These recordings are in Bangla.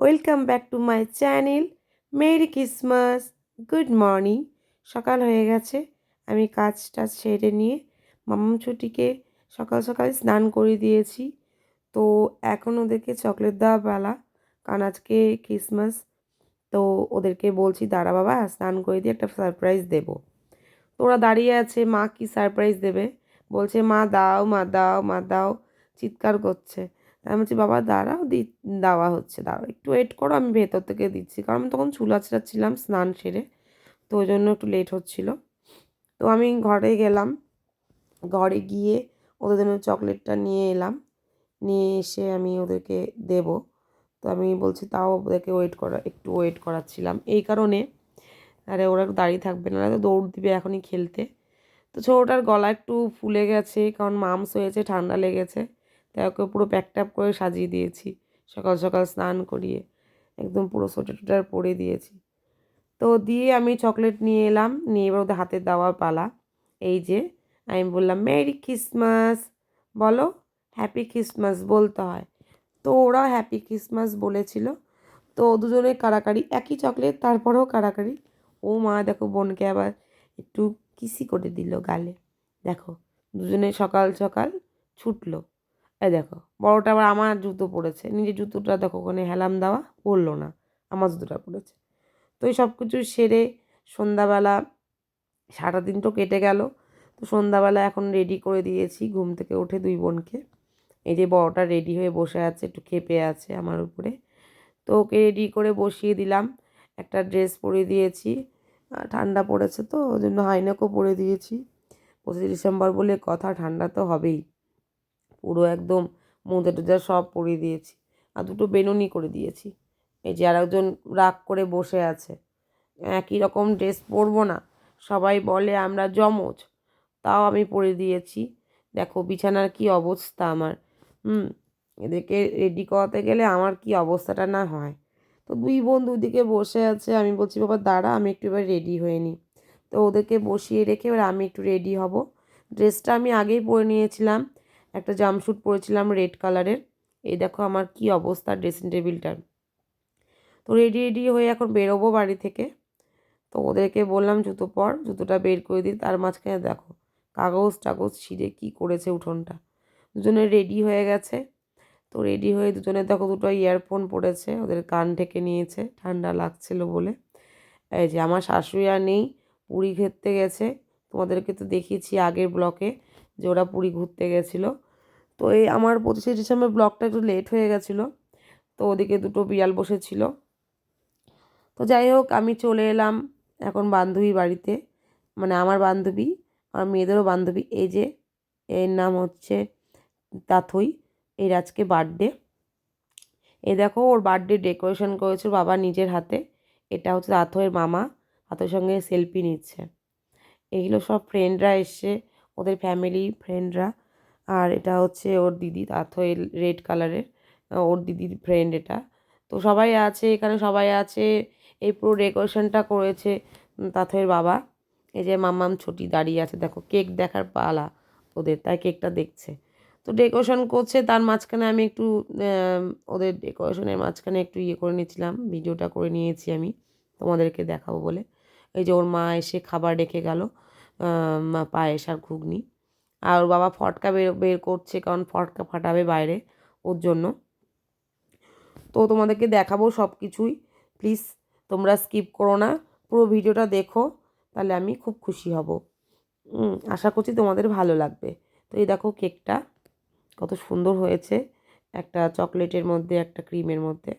Welcome back to my channel. Merry Christmas, good morning. সকাল হয়ে গেছে, আমি কাজটা সেরে নিয়ে মাম্মাম ছুটিকে সকাল সকাল স্নান করে দিয়েছি। তো এখন ওদেরকে চকলেট দেওয়া পালা, কারণ আজকে ক্রিসমাস। তো ওদেরকে বলছি দাঁড়া বাবা, স্নান করে দিয়ে একটা সারপ্রাইজ দেবো। তো ওরা দাঁড়িয়ে আছে, মা কি সারপ্রাইজ দেবে, বলছে মা দাও, মা দাও, মা দাও, চিৎকার করছে। আমি বলছি বাবা দাঁড়াও, দেওয়া হচ্ছে, দাঁড়াও একটু ওয়েট করো, আমি ভেতর থেকে দিচ্ছি, কারণ আমি তখন চুল আঁচড়াচ্ছিলাম স্নান সেরে, তো ওই জন্য একটু লেট হচ্ছিলো। তো আমি ঘরে গেলাম, ঘরে গিয়ে ওদের জন্য চকলেটটা নিয়ে এলাম, নিয়ে এসে আমি ওদেরকে দেব। তো আমি বলছি তাও ওদেরকে একটু ওয়েট করাচ্ছিলাম এই কারণে, আরে ওরা দাঁড়িয়ে থাকবে না, তো দৌড় দিবে এখনই খেলতে। তো ছোটোটার গলা একটু ফুলে গেছে, কারণ মামস হয়েছে, ঠান্ডা লেগেছে, তাই ওকে পুরো প্যাক ট্যাপ করে সাজিয়ে দিয়েছি, সকাল সকাল স্নান করিয়ে একদম পুরো সোয়েটার টোটার পরে দিয়েছি। তো দিয়ে আমি চকলেট নিয়ে এলাম, নিয়ে এবার ওদের হাতে দেওয়ার পালা। এই যে আমি বললাম মেরি ক্রিসমাস, বলো হ্যাপি ক্রিসমাস বলতে হয়। তো ওরাও হ্যাপি ক্রিসমাস বলেছিল। তো দুজনে কাড়াকাড়ি, একই চকলেট তারপরেও কাড়াকাড়ি। ও মা দেখো বোনকে আবার একটু কিসি করে দিল গালে, দেখো দুজনে সকাল সকাল ছুটলো। এই দেখো বড়টা আবার আমার জুতো পড়েছে, নিজের জুতোটা দেখো ওখানে হেলাম দেওয়া, পড়লো না, আমার জুতোটা পড়েছে। তো এই সব কিছু সেরে সন্ধ্যাবেলা, সারাদিন তো কেটে গেল। তো সন্ধ্যাবেলা এখন রেডি করে দিয়েছি ঘুম থেকে উঠে দুই বোনকে। এই যে বড়টা রেডি হয়ে বসে আছে, একটু খেপে আছে আমার উপরে। তো ওকে রেডি করে বসিয়ে দিলাম, একটা ড্রেস পরিয়ে দিয়েছি, ঠান্ডা পড়েছে তো ওই জন্য হাইনেকও পরে দিয়েছি। 25 ডিসেম্বর বলে কথা, ঠান্ডা তো হবেই। পুরো একদম মোজা টোজা সব পরিয়ে দিয়েছি, আর দুটো বেনুনি করে দিয়েছি। এই যে আর একজন রাগ করে বসে আছে, একই রকম ড্রেস পরবো না, সবাই বলে আমরা জমজ, তাও আমি পরে দিয়েছি। দেখো বিছানার কি অবস্থা আমার, এদেরকে রেডি করাতে গেলে আমার কি অবস্থাটা না হয়। তো দুই বোন দুদিকে বসে আছে, আমি বলছি বাবা দাঁড়া আমি একটু এবার রেডি হয়ে নিই। তো ওদেরকে বসিয়ে রেখে এবার আমি একটু রেডি হব। ড্রেসটা আমি আগেই পরে নিয়েছিলাম, একটা জাম্পস্যুট পরেছিলাম রেড কালারের। এই দেখো আমার কি অবস্থা ড্রেসিং টেবিলটার। তো রেডি রেডি হয়ে এখন বেরোবো বাড়ি থেকে। তো ওদেরকে বললাম জুতো পর, জুতোটা বের করে দিই, তার মাঝখানে দেখো কাগজ টাগজ ছিঁড়ে কী করেছে উঠোনটা। দুজনে রেডি হয়ে গেছে। তো রেডি হয়ে দুজনে দেখো দুটো ইয়ারফোন পড়েছে, ওদের কান ঢেকে নিয়েছে ঠান্ডা লাগছিল বলে। এই যে আমার শাশুড়ি আর নেই, পুরী ঘুরতে গেছে, তোমাদেরকে তো দেখিয়েছি আগের ব্লকে যে ওরা পুরী ঘুরতে গেছিলো। তো এই আমার 25 ডিসেম্বর ব্লগটা একটু লেট হয়ে গেছিলো, তো ওদিকে দুটো বিড়াল বসেছিল। তো যাই হোক আমি চলে এলাম এখন বান্ধবী বাড়িতে, মানে আমার বান্ধবী, আমার মেয়েদেরও বান্ধবী। এই যে এর নাম হচ্ছে তাথই, এর আজকে বার্থডে। এই দেখো ওর বার্থডে ডেকোরেশন করেছে বাবা নিজের হাতে। এটা হচ্ছে তাথইয়ের মামা, তাথইয়ের সঙ্গে সেলফি নিচ্ছে। এগুলো সব ফ্রেন্ডরা এসছে, ওদের ফ্যামিলি ফ্রেন্ডরা। আর এটা হচ্ছে ওর দিদি, তাথই রেড কালারের, ওর দিদির ফ্রেন্ড এটা। তো সবাই আছে এখানে, সবাই আছে। এই পুরো ডেকোরেশনটা করেছে তাথইয়ের বাবা। এই যে মাম্মাম ছুটি দাঁড়িয়ে আছে, দেখো কেক দেখার পালা ওদের, তাই কেকটা দেখছে। তো ডেকোরেশন করছে, তার মাঝখানে আমি একটু ওদের ডেকোরেশনের মাঝখানে একটু ইয়ে করে নিয়েছিলাম, ভিডিওটা করে নিয়েছি আমি তোমাদেরকে দেখাবো বলে। এই যে ওর মা এসে খাবার রেখে গেল, পায়েস আর ঘুগনি। আর ওর বাবা ফটকা বের বের করছে, কারণ ফটকা ফাটাবে বাইরে ওর জন্য। তো তোমাদেরকে দেখাবো সব কিছুই, প্লিজ তোমরা স্কিপ করো না, পুরো ভিডিওটা দেখো, তাহলে আমি খুব খুশি হব। আশা করছি তোমাদের ভালো লাগবে। তো এই দেখো কেকটা কত সুন্দর হয়েছে, একটা চকলেটের মধ্যে একটা ক্রিমের মধ্যে।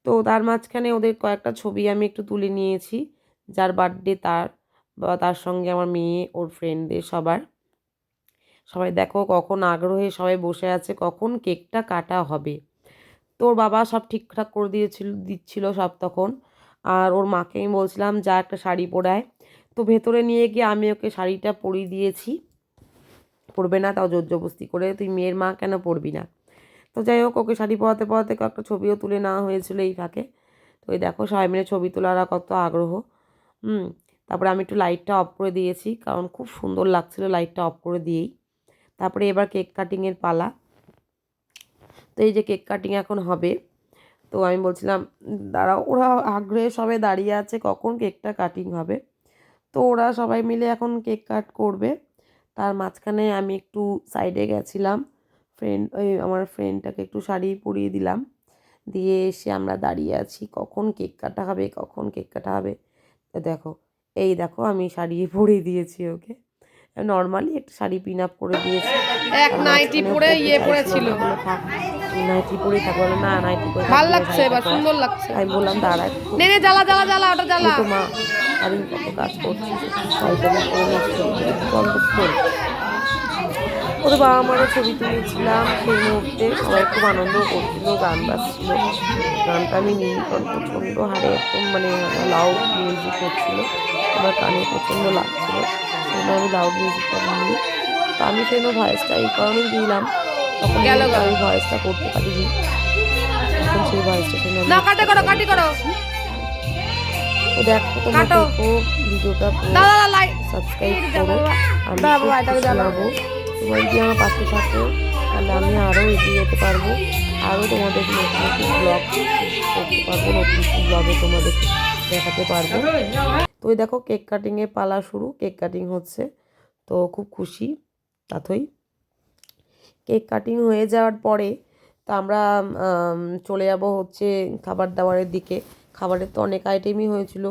তো তার মাঝখানে ওদের কয়েকটা ছবি আমি একটু তুলে নিয়েছি, যার বার্থডে তার, বা তার সঙ্গে আমার মেয়ে, ওর ফ্রেন্ডদের সবার। সবাই দেখো কখন আগ্রহে সবাই বসে আছে কখন কেকটা কাটা হবে। তোর বাবা সব ঠিকঠাক করে দিচ্ছিল সব তখন। আর ওর মাকে আমি বলছিলাম যা একটা শাড়ি পরায়। তো ভেতরে নিয়ে গিয়ে আমি ওকে শাড়িটা পরিয়ে দিয়েছি, পরবে না তাও জোর জবরদস্তি করে, তুই মেয়ের মা কেন পরবি না। তো যাই হোক ওকে শাড়ি পরাতে পরাতে কয়েকটা ছবিও তুলে নেওয়া হয়েছিল এই ফাঁকে। তো এই দেখো সবাই মিলে ছবি তোলার কত আগ্রহ। তারপরে আমি একটু লাইটটা অফ করে দিয়েছি, কারণ খুব সুন্দর লাগছিলো লাইটটা অফ করে দিয়েই। তারপরে এবার কেক কাটিংয়ের পালা। তো এই যে কেক কাটিং এখন হবে। তো আমি বলছিলাম দাঁড়াও, ওরা আগ্রহে সবাই দাঁড়িয়ে আছে কখন কেকটা কাটিং হবে। তো ওরা সবাই মিলে এখন কেক কাট করবে। তার মাঝখানে আমি একটু সাইডে গেছিলাম, আমার ফ্রেন্ডটাকে একটু শাড়ি পরিয়ে দিলাম, দিয়ে এসে আমরা দাঁড়িয়ে আছি কখন কেক কাটা হবে, কখন কেক কাটা হবে। তো দেখো, এই দেখো আমি শাড়ি পরিয়ে দিয়েছি ওকে, নর্মালি একটা শাড়ি পিন আপ করে দিয়েছি। এক নাইটি পরে পড়েছিল, নাইটি পরে থাকবো না, নাইটি পরে ভালো লাগছে, এবার সুন্দর লাগছে। আমি বললাম দাঁড়া নে নে, জ্বালা জ্বালা জ্বালা, ওটা জ্বালা। তো মা আমি কত কাজ করছি, শাড়িটাকে পরে নিচ্ছি, বন্ধ করে ওদের বাবা মারও ছবি তুলেছিলাম। সেই মুহূর্তে সবাই খুব আনন্দ করছিল, গান বাজছিল, গানটা আমি নিই কারণ প্রচণ্ড হারে একদম মানে লাউড মিউজিক হচ্ছিলো, আমার কানে প্রচণ্ড লাগছিলো, সেজন্য আমি লাউড মিউজিকটা নিই। তো আমি সেজন্য ভয়েসটা এই কারণেই দিলাম, তখন আমি ভয়েসটা করতে পারিনি, এখন সেই ভয়েসটা সেজন্য তো দেখো তোমরা দেখো ভিডিওটা সাবস্ক্রাইব করো, আমি যাবো তোমার যদি আমার পাশে থাকো তাহলে আমি আরও এগিয়ে যেতে পারবো, আরও তোমাদেরকে নতুন নতুন ব্লগ করতে পারবো, নতুন নতুন ব্লগে তোমাদেরকে দেখাতে পারবো। তো ওই দেখো কেক কাটিংয়ের পালা শুরু, কেক কাটিং হচ্ছে, তো খুব খুশি তাতই। কেক কাটিং হয়ে যাওয়ার পরে তো আমরা চলে যাব হচ্ছে খাবার দাবারের দিকে। খাবারের তো অনেক আইটেমই হয়েছিল,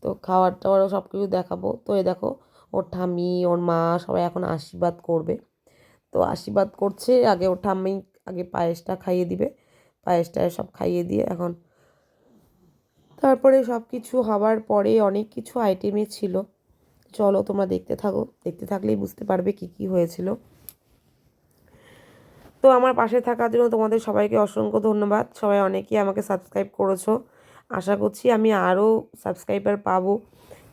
তো খাবার টাবারও সব কিছু দেখাবো। তো এই দেখো ওর ঠাম্মি ওর মা সবাই এখন আশীর্বাদ করবে, তো আশীর্বাদ করছে। আগে ওর ঠাম্মি আগে পায়েসটা খাইয়ে দিবে, পায়েসটা সব খাইয়ে দিয়ে এখন তারপরে সব কিছু হবার পরে অনেক কিছু আইটেমই ছিল। চলো তোমরা দেখতে থাকো, দেখতে থাকলেই বুঝতে পারবে কি কি হয়েছিল। তো আমার পাশে থাকার জন্য তোমাদের সবাইকে অসংখ্য ধন্যবাদ, সবাই অনেকেই আমাকে সাবস্ক্রাইব করেছো, আশা করছি আমি আরও সাবস্ক্রাইবার পাবো,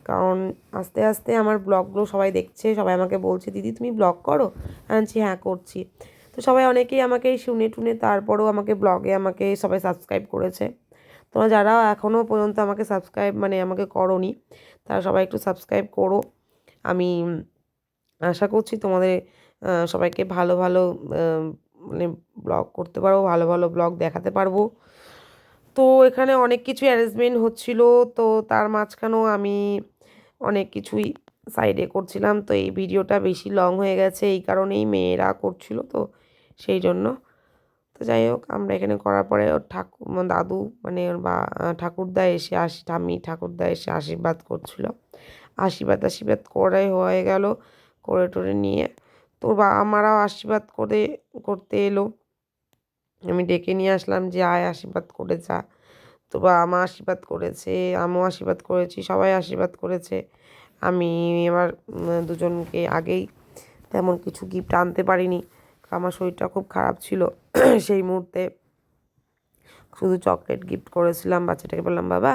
কারণ আস্তে আস্তে আমার ব্লগগুলো সবাই দেখছে, সবাই আমাকে বলছে দিদি তুমি ব্লগ করো, আনছি হ্যাঁ করছি। তো সবাই অনেকেই আমাকে শুনে টুনে তারপরেও আমাকে ব্লগে আমাকে সবাই সাবস্ক্রাইব করেছে। তোমরা যারা এখনও পর্যন্ত আমাকে সাবস্ক্রাইব মানে আমাকে করোনি তারা সবাই একটু সাবস্ক্রাইব করো। আমি আশা করছি তোমাদের সবাইকে ভালো ভালো মানে ব্লগ করতে পারবো, ভালো ভালো ব্লগ দেখাতে পারবো। তো এখানে অনেক কিছু অ্যারেঞ্জমেন্ট হচ্ছিল, তো তার মাঝখানেও আমি অনেক কিছুই সাইডে করছিলাম। তো এই ভিডিওটা বেশি লং হয়ে গেছে এই কারণেই, মেয়েরা করছিল তো সেই জন্য। তো যাই হোক আমরা এখানে করার পরে ওর দাদু মানে ওর ঠাকুরদা এসে ঠাকুরদা এসে আশীর্বাদ করছিল, আশীর্বাদ করে হয়ে গেল, করে টোরে নিয়ে তোর বাবা মারাও আশীর্বাদ করতে এলো। আমি ডেকে নিয়ে আসলাম যে আয় আশীর্বাদ করে যা। তো বাবা মা আশীর্বাদ করেছে, আমিও আশীর্বাদ করেছি, সবাই আশীর্বাদ করেছে। আমি এবার দুজনকে আগেই তেমন কিছু গিফট আনতে পারিনি, আমার শরীরটা খুব খারাপ ছিল সেই মুহূর্তে, শুধু চকলেট গিফট করেছিলাম। বাচ্চাটাকে বললাম বাবা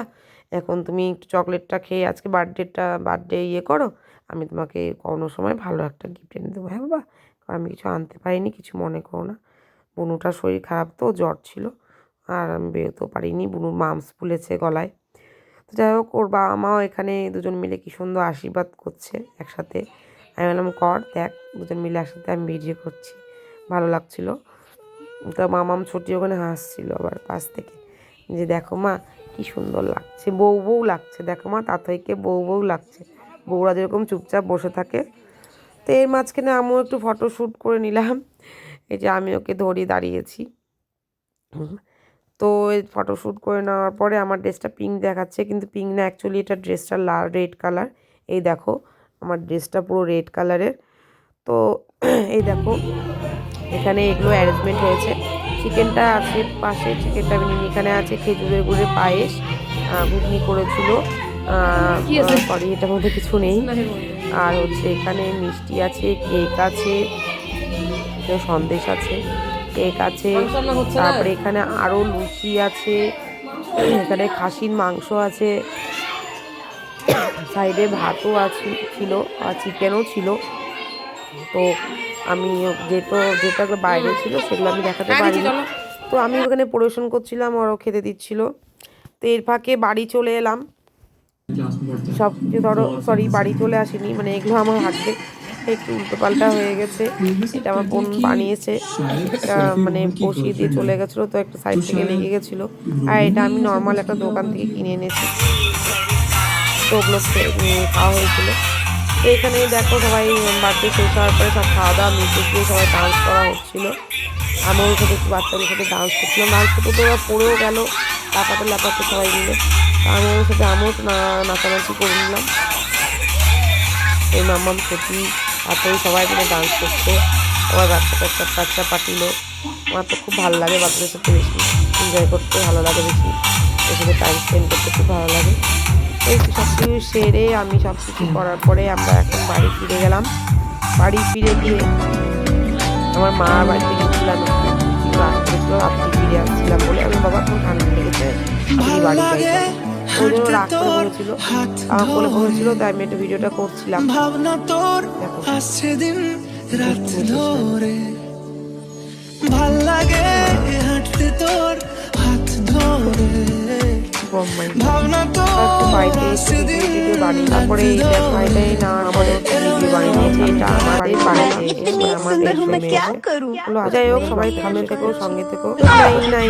এখন তুমি একটু চকলেটটা খেয়ে আজকে বার্থডে করো, আমি তোমাকে কোনো সময় ভালো একটা গিফট এনে দেবো। হ্যাঁ বাবা, কারণ আমি কিছু আনতে পারিনি, কিছু মনে করো না, বুনুটার শরীর খারাপ তো জ্বর ছিল আর আমি বেরোতেও পারিনি, বুনুর মামস ফুলেছে গলায়। তো যাই হোক ওর বাবা মাও এখানে দুজন মিলে কি সুন্দর আশীর্বাদ করছে একসাথে। আমি বললাম কর দেখ, দুজন মিলে একসাথে আমি ভিডিও করছি, ভালো লাগছিলো। তো মামাম ছোটি ওখানে হাসছিল আবার পাশ থেকে, যে দেখো মা কি সুন্দর লাগছে, বউ লাগছে, দেখো মা তাতইকে বউ লাগছে, বউরা যেরকম চুপচাপ বসে থাকে। তো এর মাঝখানে আমিও একটু ফটোশ্যুট করে নিলাম, এই যে আমি ওকে ধরি দাঁড়িয়েছি। তো এই ফটোশ্যুট করে নেওয়ার পরে আমার ড্রেসটা পিঙ্ক দেখাচ্ছে, কিন্তু পিঙ্ক না, অ্যাকচুয়ালি এটা ড্রেসটা রেড কালার। এই দেখো আমার ড্রেসটা পুরো রেড কালারের। তো এই দেখো এখানে এগুলো অ্যারেঞ্জমেন্ট হয়েছে, চিকেনটা আছে পাশে, চিকেনটা আমি নিয়ে এখানে আছে খেজুরের গুড়ের পায়েস, ঘুগনি করেছিল, সরি এটার মধ্যে কিছু নেই, আর হচ্ছে এখানে মিষ্টি আছে, কেক আছে, সন্দেশ আছে, কেক আছে, তারপরে এখানে আরও লুচি আছে, এখানে খাসির মাংস আছে, সাইডে ভাতও ছিল আর চিকেনও ছিল। তো আমি যেটা বাইরে ছিল সেগুলো আমি দেখাতে পারিনি, তো আমি ওখানে পরিবেশন করছিলাম, ওরও খেতে দিচ্ছিল। তো এর ফাঁকে বাড়ি চলে এলাম, সব কিছু ধরো, সরি বাড়ি চলে আসিনি, মানে এগুলো আমার হাতে একটু উল্টোপাল্টা হয়ে গেছে। এটা আমার বোন বানিয়েছে, এটা মানে বসিয়ে দিয়ে চলে গেছিলো, তো একটা সাইড থেকে লেগে গেছিলো। আর এটা আমি নর্মাল একটা দোকান থেকে কিনে এনেছি, তো ওগুলো খাওয়া হয়েছিল। তো এখানে দেখো সবাই বার্থডে শেষ হওয়ার পরে সব খাওয়া দাওয়া মিউজিক দিয়ে সবাই ডান্স করা হচ্ছিলো। আমিও ওর সাথে একটু বাচ্চাদের সাথে ডান্স করছিলাম, ডান্স করতে তো ওরা পড়েও গেল লাফাতে লাফাতে সবাই মিলে। তো আমি ওর সাথে আমিও নাচানাচি করে নিলাম। এই মাম্মাম ছুটি তারপরে সবাই মিলে ডান্স করছে, সবাই বাচ্চা পাঠিল। আমার তো খুব ভালো লাগে বাচ্চাদের সাথে বেশি এনজয় করতে ভালো লাগে, বেশি ওর সাথে টাইম স্পেন্ড করতে খুব ভালো লাগে। এই সব কিছু সেরে আমি সব কিছু করার পরে আমরা এখন বাড়ি ফিরে গেলাম। বাড়ি ফিরে গিয়ে আমার মা বাড়িতে গেছিলাম, একটু রাত করেছিল, রাত্রি ফিরে আসছিলাম বলে আমি বাবা খুব ঠান্ডা লেগেছে আপনি বাড়ি যাই, ওই জন্য রাগ করে বলেছিল, আমার কোলে বলেছিল, তাই আমি একটা ভিডিওটা করছিলাম। ভাল লাগে হাঁটতে তোর হাত ধরে, ভাবনা তোর বাড়িতে এসে ভিডিও বানিয়ে তারপরে এই বাড়িটাই না আমাদের ভিডিও বানিয়ে দিয়েছে, এটা আমাদের বাড়িতে আমার বেডরুমে এসে। যাই হোক সবাই ভালো থেকো, সঙ্গে থেকো, নাই নাই।